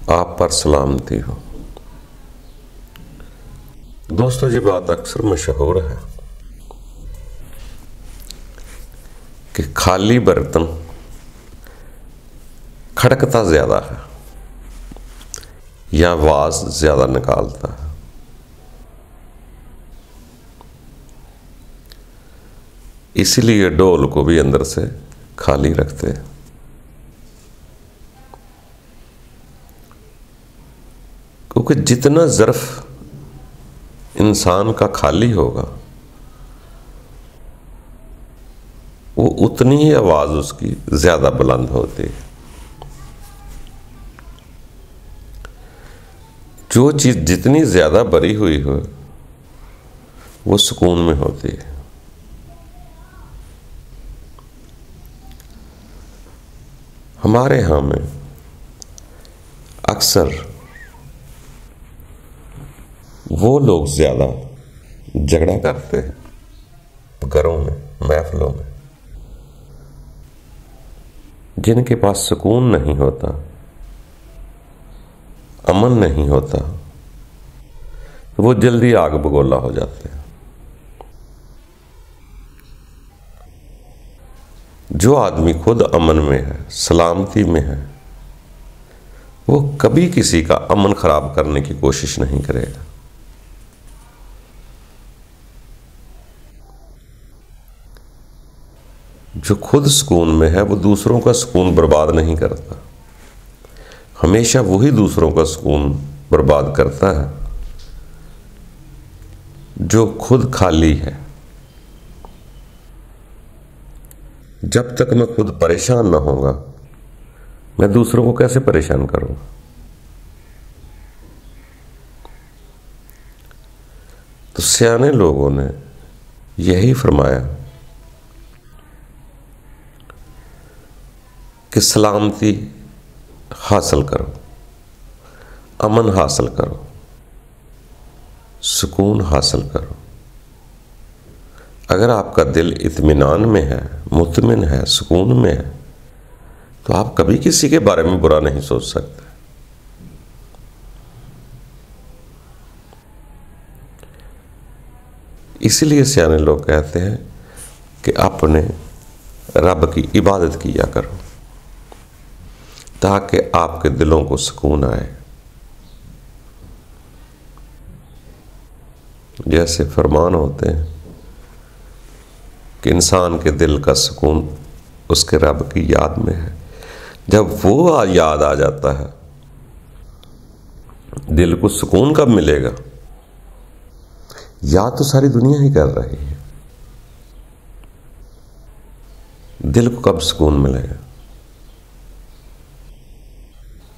आप पर सलामती हो। दोस्तों, ये बात अक्सर मशहूर है कि खाली बर्तन खड़कता ज्यादा है या आवाज ज्यादा निकालता है। इसीलिए डोल को भी अंदर से खाली रखते हैं। क्योंकि जितना ज़र्फ इंसान का खाली होगा वो उतनी ही आवाज उसकी ज्यादा बुलंद होती है। जो चीज जितनी ज्यादा भरी हुई हो वो सुकून में होती है। हमारे यहाँ में अक्सर वो लोग ज्यादा झगड़ा करते हैं घरों में, महफिलों में, जिनके पास सुकून नहीं होता, अमन नहीं होता, वो जल्दी आग बगोला हो जाते हैं। जो आदमी खुद अमन में है, सलामती में है, वो कभी किसी का अमन खराब करने की कोशिश नहीं करेगा। जो खुद सुकून में है वो दूसरों का सुकून बर्बाद नहीं करता। हमेशा वही दूसरों का सुकून बर्बाद करता है जो खुद खाली है। जब तक मैं खुद परेशान ना होऊंगा, मैं दूसरों को कैसे परेशान करूंगा। तो सियाने लोगों ने यही फरमाया कि सलामती हासिल करो, अमन हासिल करो, सुकून हासिल करो। अगर आपका दिल इत्मीनान में है, मुतमिन है, सुकून में है, तो आप कभी किसी के बारे में बुरा नहीं सोच सकते। इसलिए सियाने लोग कहते हैं कि अपने रब की इबादत किया करो ताकि आपके दिलों को सुकून आए। जैसे फरमान होते हैं कि इंसान के दिल का सुकून उसके रब की याद में है। जब वो याद आ जाता है, दिल को सुकून कब मिलेगा? याद तो सारी दुनिया ही कर रही है, दिल को कब सुकून मिलेगा?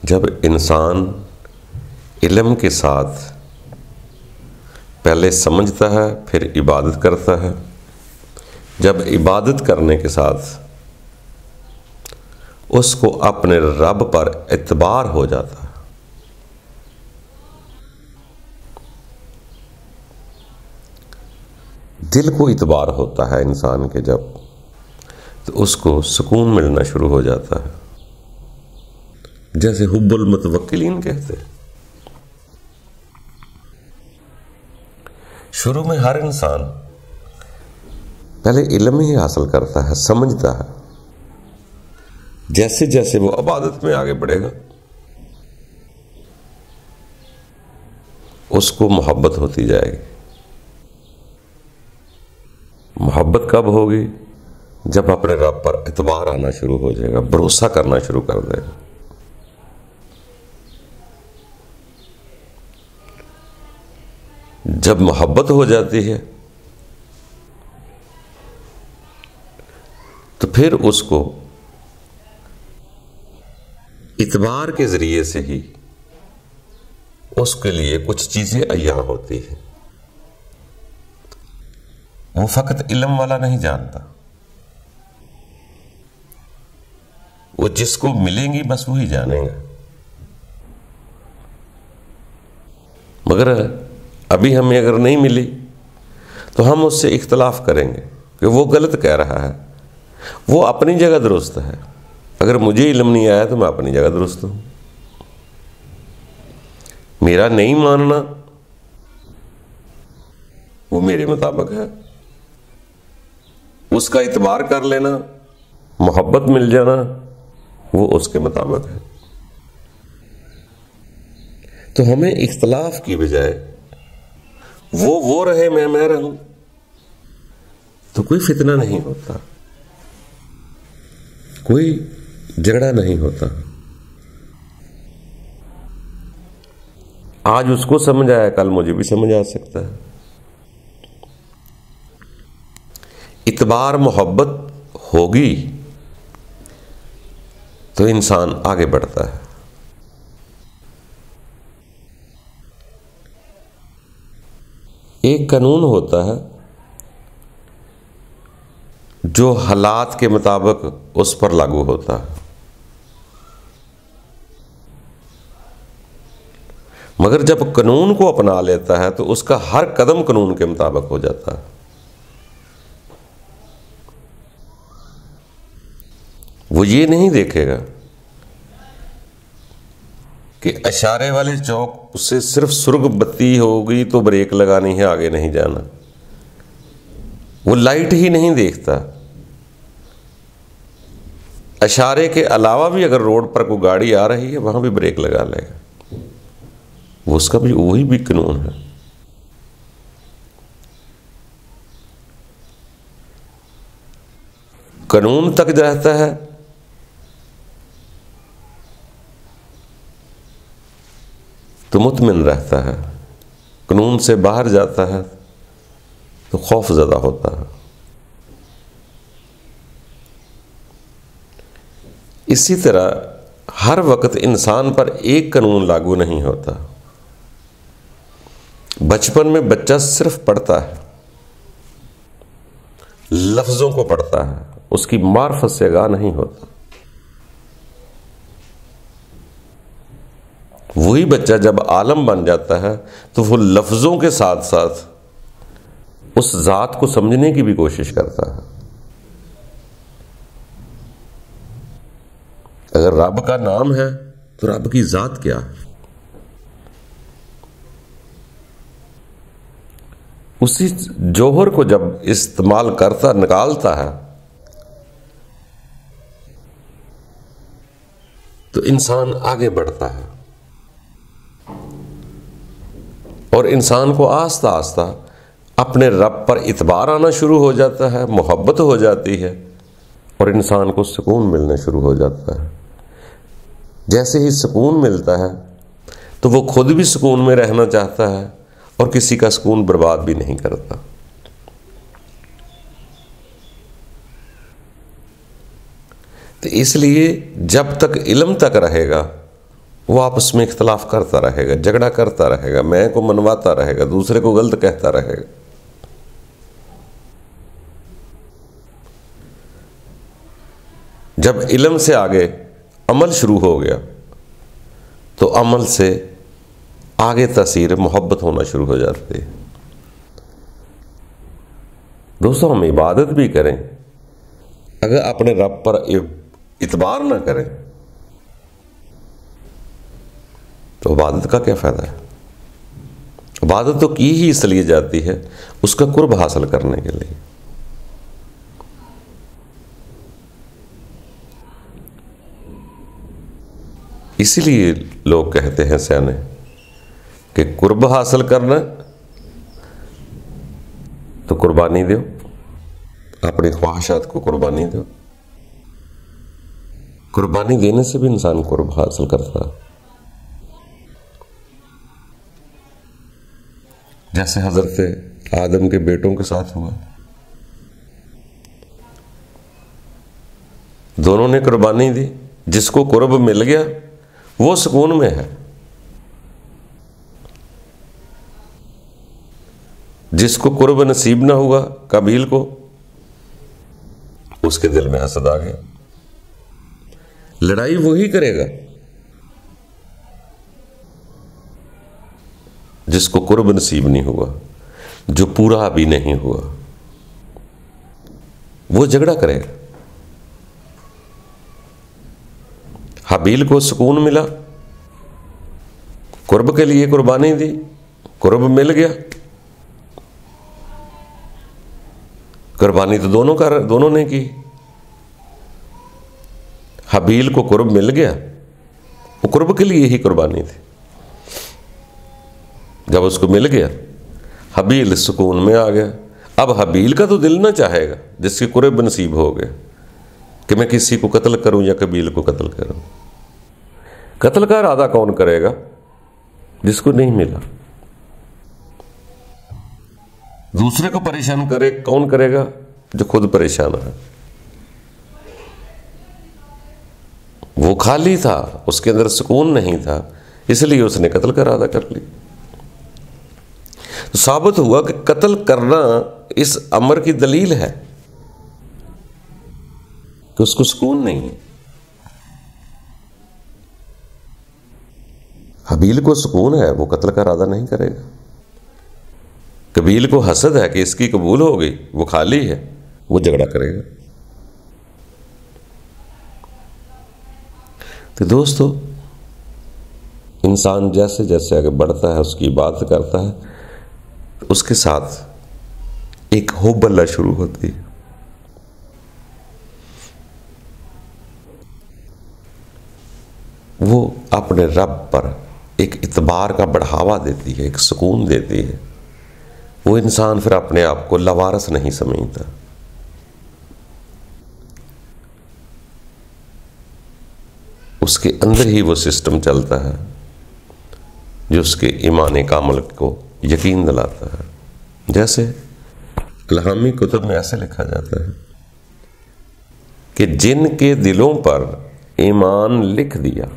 जब इंसान इल्म के साथ पहले समझता है, फिर इबादत करता है। जब इबादत करने के साथ उसको अपने रब पर एतबार हो जाता है, दिल को इतबार होता है इंसान के जब, तो उसको सुकून मिलना शुरू हो जाता है। जैसे हुब्बुल मुतवक्किलीन कहते हैं। शुरू में हर इंसान पहले इल्म ही हासिल करता है, समझता है। जैसे जैसे वो इबादत में आगे बढ़ेगा, उसको मोहब्बत होती जाएगी। मोहब्बत कब होगी? जब अपने रब पर एतबार आना शुरू हो जाएगा, भरोसा करना शुरू कर देगा। जब मोहब्बत हो जाती है तो फिर उसको इतबार के जरिए से ही उसके लिए कुछ चीजें अय्या होती हैं। वो फकत इल्म वाला नहीं जानता, वो जिसको मिलेंगी बस वही जानेगा। मगर अभी हमें अगर नहीं मिली तो हम उससे इख्तलाफ करेंगे कि वो गलत कह रहा है, वो अपनी जगह दुरुस्त है। अगर मुझे इल्म नहीं आया तो मैं अपनी जगह दुरुस्त हूं। मेरा नहीं मानना वो मेरे मुताबिक है, उसका इतबार कर लेना, मोहब्बत मिल जाना वो उसके मुताबिक है। तो हमें इख्तलाफ की बजाय वो रहे मैं रहूं तो कोई फितना नहीं होता, कोई झगड़ा नहीं होता। आज उसको समझ आया, कल मुझे भी समझ आ सकता है। इतबार मोहब्बत होगी तो इंसान आगे बढ़ता है। एक कानून होता है जो हालात के मुताबिक उस पर लागू होता है, मगर जब कानून को अपना लेता है तो उसका हर कदम कानून के मुताबिक हो जाता है। वो ये नहीं देखेगा कि इशारे वाले चौक उससे सिर्फ सुर्ख बत्ती होगी तो ब्रेक लगानी है, आगे नहीं जाना। वो लाइट ही नहीं देखता। इशारे के अलावा भी अगर रोड पर कोई गाड़ी आ रही है वहां भी ब्रेक लगा लेगा। वो उसका भी वही भी कानून है। कानून तक रहता है तो मुतमिन रहता है, कानून से बाहर जाता है तो खौफ ज़्यादा होता है। इसी तरह हर वक्त इंसान पर एक कानून लागू नहीं होता। बचपन में बच्चा सिर्फ पढ़ता है, लफ्जों को पढ़ता है, उसकी मार्फत से आगाह नहीं होता। वही बच्चा जब आलम बन जाता है तो वो लफ्जों के साथ साथ उस जात को समझने की भी कोशिश करता है। अगर रब का नाम है तो रब की जात क्या है, उसी जौहर को जब इस्तेमाल करता निकालता है तो इंसान आगे बढ़ता है और इंसान को आस्ता आस्ता अपने रब पर इतबार आना शुरू हो जाता है, मोहब्बत हो जाती है और इंसान को सुकून मिलना शुरू हो जाता है। जैसे ही सुकून मिलता है तो वो खुद भी सुकून में रहना चाहता है और किसी का सुकून बर्बाद भी नहीं करता। तो इसलिए जब तक इल्म तक रहेगा वो आपस में इख्तलाफ करता रहेगा, झगड़ा करता रहेगा, मैं को मनवाता रहेगा, दूसरे को गलत कहता रहेगा। जब इल्म से आगे अमल शुरू हो गया तो अमल से आगे तासीर मोहब्बत होना शुरू हो जाती है। दोस्तों, हम इबादत भी करें, अगर अपने रब पर इतबार ना करें तो इबादत का क्या फायदा है। इबादत तो की ही इसलिए जाती है उसका कुर्ब हासिल करने के लिए। इसीलिए लोग कहते हैं सयाने कि कुर्ब हासिल करना तो कुर्बानी दो, अपनी ख्वाहिशात को कुर्बानी दो। कुर्बानी देने से भी इंसान कुर्ब हासिल करता है। जैसे हजरत आदम के बेटों के साथ हुआ, दोनों ने कुर्बानी दी। जिसको कुर्ब मिल गया वो सुकून में है, जिसको कुर्ब नसीब ना हुआ काबील को, उसके दिल में हसद आ गया। लड़ाई वही करेगा जिसको कुर्ब नसीब नहीं हुआ, जो पूरा भी नहीं हुआ वो झगड़ा करेगा। हाबील को सुकून मिला, कुर्ब के लिए कुर्बानी दी, कुर्ब मिल गया। कुर्बानी तो दोनों ने की। हबील को कुर्ब मिल गया, वो कुर्ब के लिए ही कुर्बानी थी। जब उसको मिल गया, हबील सुकून में आ गया। अब हबील का तो दिल ना चाहेगा, जिसके कुर्ब नसीब हो गया, कि मैं किसी को कत्ल करूं या कबील को कत्ल करूं। कत्ल का इरादा कौन करेगा? जिसको नहीं मिला। दूसरे को परेशान करे कौन करेगा? जो खुद परेशान है। वो खाली था, उसके अंदर सुकून नहीं था, इसलिए उसने कत्ल का इरादा कर लिया। तो साबित हुआ कि कत्ल करना इस अमर की दलील है कि उसको सुकून नहीं है। हबील को सुकून है, वो कत्ल का इरादा नहीं करेगा। कबील को हसद है कि इसकी कबूल हो गई, वो खाली है, वो झगड़ा करेगा। तो दोस्तों, इंसान जैसे जैसे आगे बढ़ता है, उसकी इबादत करता है, उसके साथ एक हुब्बल्ला शुरू होती है। वो अपने रब पर एक इतबार का बढ़ावा देती है, एक सुकून देती है। वो इंसान फिर अपने आप को लवारस नहीं समझता। उसके अंदर ही वो सिस्टम चलता है जो उसके ईमान कामिल को यकीन दिलाता है। जैसे इल्हामी कुतुब में ऐसे लिखा जाता है कि जिनके दिलों पर ईमान लिख दिया,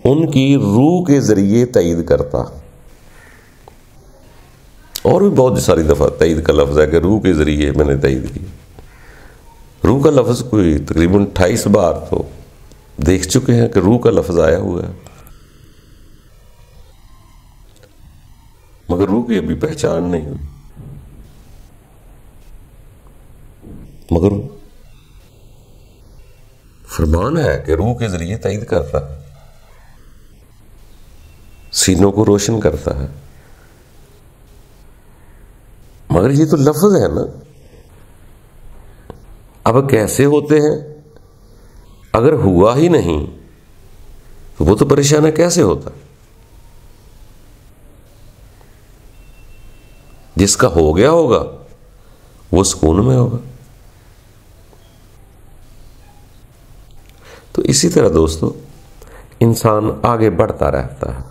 उनकी रूह के जरिए तईद करता। और भी बहुत सारी दफा तईद का लफ्ज है कि रूह के जरिए मैंने तईद की। रूह का लफ्ज कोई तकरीबन 28 बार तो देख चुके हैं कि रूह का लफ्ज आया हुआ है, मगर रूह की अभी पहचान नहीं हुई। मगर फरमान है कि रूह के जरिए तईद करता है, सीनों को रोशन करता है। मगर ये तो लफ्ज है ना। अब कैसे होते हैं? अगर हुआ ही नहीं तो वो तो परेशान है, कैसे होता? जिसका हो गया होगा वो सुकून में होगा। तो इसी तरह दोस्तों, इंसान आगे बढ़ता रहता है,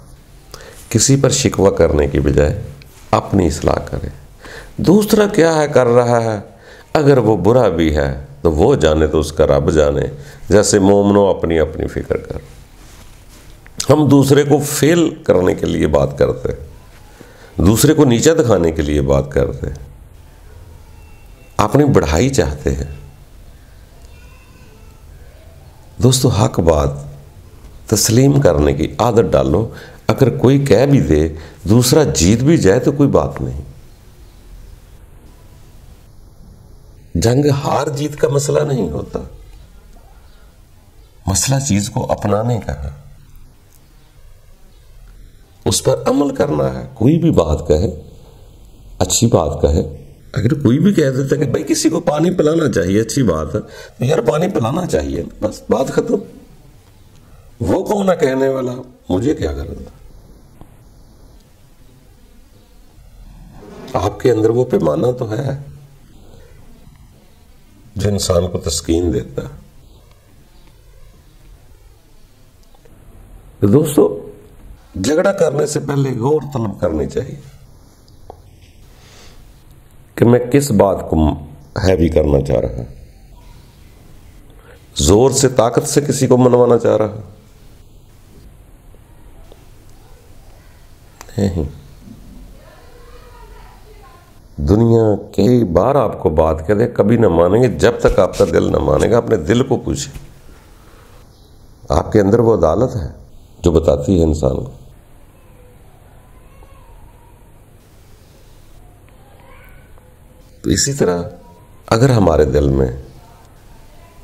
किसी पर शिकवा करने की बजाय अपनी इस्लाह करे। दूसरा क्या है कर रहा है, अगर वो बुरा भी है तो वो जाने, तो उसका रब जाने। जैसे मोमनो अपनी अपनी फिक्र कर। हम दूसरे को फेल करने के लिए बात करते, दूसरे को नीचा दिखाने के लिए बात करते, अपनी बढ़ाई चाहते हैं। दोस्तों, हक बात तस्लीम करने की आदत डालो। अगर कोई कह भी दे, दूसरा जीत भी जाए तो कोई बात नहीं। जंग हार जीत का मसला नहीं होता, मसला चीज को अपनाने का है, उस पर अमल करना है। कोई भी बात कहे, अच्छी बात कहे, अगर कोई भी कह देता है कि भाई किसी को पानी पिलाना चाहिए, अच्छी बात है, तो यार पानी पिलाना चाहिए, बस बात खत्म। वो कौन है कहने वाला, मुझे क्या करना। आपके अंदर वो पैमाना तो है जो इंसान को तस्कीन देता है। तो दोस्तों, झगड़ा करने से पहले गौर तलब करनी चाहिए कि मैं किस बात को हैवी करना चाह रहा हूं। जोर से, ताकत से किसी को मनवाना चाह रहा नहीं। दुनिया कई बार आपको बात कह दे, कभी ना मानेंगे जब तक आपका दिल ना मानेगा। अपने दिल को पूछे, आपके अंदर वो अदालत है जो बताती है इंसान को। तो इसी तरह अगर हमारे दिल में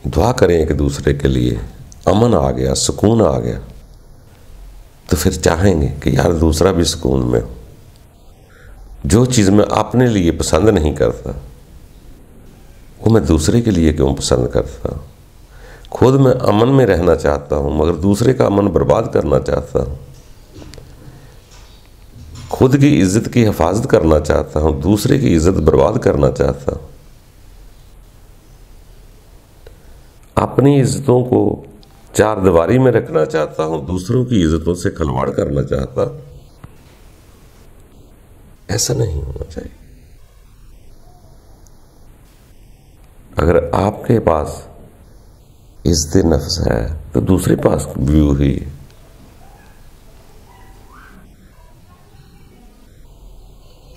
दुआ करें एक दूसरे के लिए, अमन आ गया, सुकून आ गया, तो फिर चाहेंगे कि यार दूसरा भी सुकून में हो। जो चीज़ मैं अपने लिए पसंद नहीं करता वो मैं दूसरे के लिए क्यों पसंद करता। खुद मैं अमन में रहना चाहता हूँ मगर दूसरे का अमन बर्बाद करना चाहता हूँ। खुद की इज्जत की हिफाजत करना चाहता हूँ, दूसरे की इज्जत बर्बाद करना चाहता हूँ। अपनी इज्जतों को चार दीवारी में रखना चाहता हूँ, दूसरों की इज्जतों से खिलवाड़ करना चाहता। ऐसा नहीं होना चाहिए। अगर आपके पास इज्जत नफ्स है तो दूसरे पास भी हुई।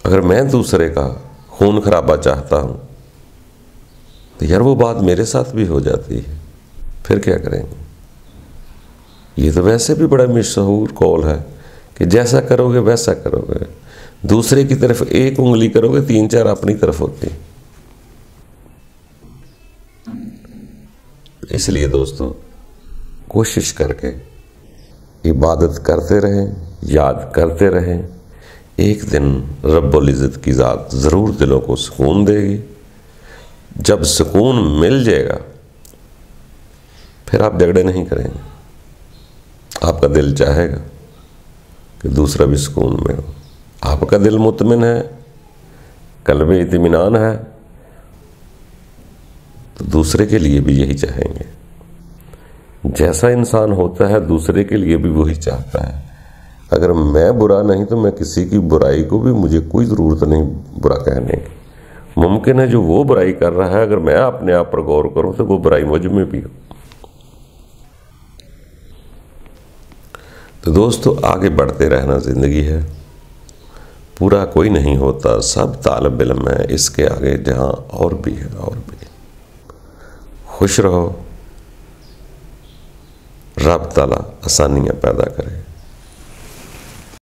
अगर मैं दूसरे का खून खराबा चाहता हूं तो यार वो बात मेरे साथ भी हो जाती है, फिर क्या करेंगे। ये तो वैसे भी बड़ा मशहूर कौल है कि जैसा करोगे वैसा करोगे। दूसरे की तरफ एक उंगली करोगे, तीन चार अपनी तरफ होती। इसलिए दोस्तों कोशिश करके इबादत करते रहें, याद करते रहें। एक दिन रब्बुल इज़्ज़त की ज़ात ज़रूर दिलों को सुकून देगी। जब सुकून मिल जाएगा फिर आप झगड़े नहीं करेंगे। आपका दिल चाहेगा कि दूसरा भी सुकून में हो। आपका दिल मुतमिन है, कल्ब इत्मीनान है, तो दूसरे के लिए भी यही चाहेंगे। जैसा इंसान होता है दूसरे के लिए भी वही चाहता है। अगर मैं बुरा नहीं तो मैं किसी की बुराई को भी, मुझे कोई ज़रूरत नहीं बुरा कहने की। मुमकिन है जो वो बुराई कर रहा है अगर मैं अपने आप पर गौर करूं तो वो बुराई मुझ में भी हो। तो दोस्तों आगे बढ़ते रहना ज़िंदगी है। पूरा कोई नहीं होता, सब तालिब इल्म है इसके आगे जहां और भी है और भी। खुश रहो, रब ताला आसानियां पैदा करे।